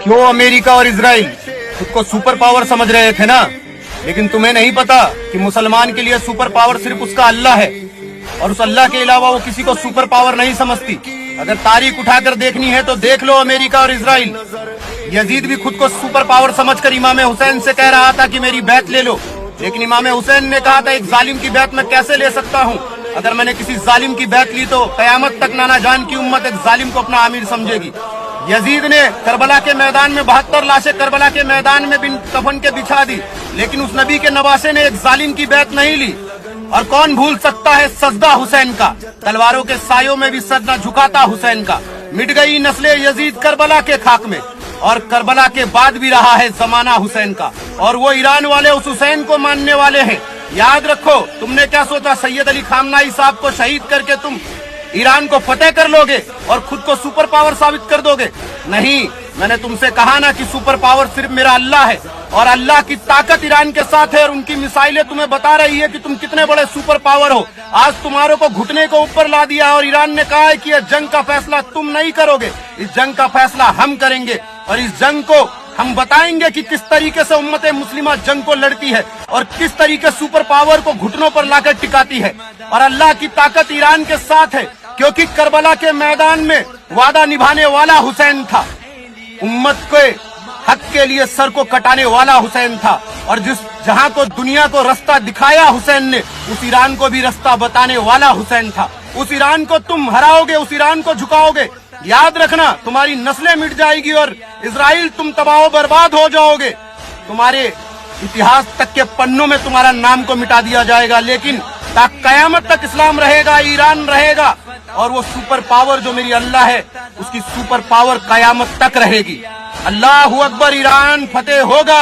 क्यों अमेरिका और इजराइल खुद को सुपर पावर समझ रहे थे ना, लेकिन तुम्हें नहीं पता कि मुसलमान के लिए सुपर पावर सिर्फ उसका अल्लाह है और उस अल्लाह के अलावा वो किसी को सुपर पावर नहीं समझती। अगर तारीख उठाकर देखनी है तो देख लो अमेरिका और इजराइल। यजीद भी खुद को सुपर पावर समझकर इमाम हुसैन से कह रहा था कि मेरी बैत ले लो, लेकिन इमाम हुसैन ने कहा था एक जालिम की बैत मैं कैसे ले सकता हूँ। अगर मैंने किसी जालिम की बैत ली तो कयामत तक नाना जान की उम्मत एक जालिम को अपना आमिर समझेगी। यजीद ने करबला के मैदान में 72 लाशें करबला के मैदान में बिन कफन के बिछा दी, लेकिन उस नबी के नवासे ने एक जालिम की बैत नहीं ली। और कौन भूल सकता है सजदा हुसैन का, तलवारों के सायों में भी सर न झुकाता हुसैन का। मिट गई नस्ले यजीद करबला के खाक में, और करबला के बाद भी रहा है जमाना हुसैन का, और वो ईरान वाले उस हुसैन को मानने वाले हैं। याद रखो, तुमने क्या सोचा सैयद अली खामनाई साहब को शहीद करके तुम ईरान को फतेह कर लोगे और खुद को सुपर पावर साबित कर दोगे? नहीं, मैंने तुमसे कहा ना कि सुपर पावर सिर्फ मेरा अल्लाह है, और अल्लाह की ताकत ईरान के साथ है, और उनकी मिसाइलें तुम्हें बता रही है कि तुम कितने बड़े सुपर पावर हो। आज तुम्हारों को घुटने को ऊपर ला दिया, और ईरान ने कहा है कि यह जंग का फैसला तुम नहीं करोगे, इस जंग का फैसला हम करेंगे, और इस जंग को हम बताएंगे कि किस तरीके से उम्मत मुस्लिमा जंग को लड़ती है और किस तरीके सुपर पावर को घुटनों पर लाकर टिकाती है। और अल्लाह की ताकत ईरान के साथ है, क्योंकि करबला के मैदान में वादा निभाने वाला हुसैन था, उम्मत के हक के लिए सर को कटाने वाला हुसैन था, और जहां को दुनिया को रास्ता दिखाया हुसैन ने, उस ईरान को भी रास्ता बताने वाला हुसैन था। उस ईरान को तुम हराओगे, उस ईरान को झुकाओगे, याद रखना तुम्हारी नस्लें मिट जाएगी और इजराइल तुम तबाह बर्बाद हो जाओगे। तुम्हारे इतिहास तक के पन्नों में तुम्हारा नाम को मिटा दिया जाएगा, लेकिन कयामत तक इस्लाम रहेगा, ईरान रहेगा, और वो सुपर पावर जो मेरी अल्लाह है उसकी सुपर पावर कयामत तक रहेगी। अल्लाहू अकबर, ईरान फतेह होगा।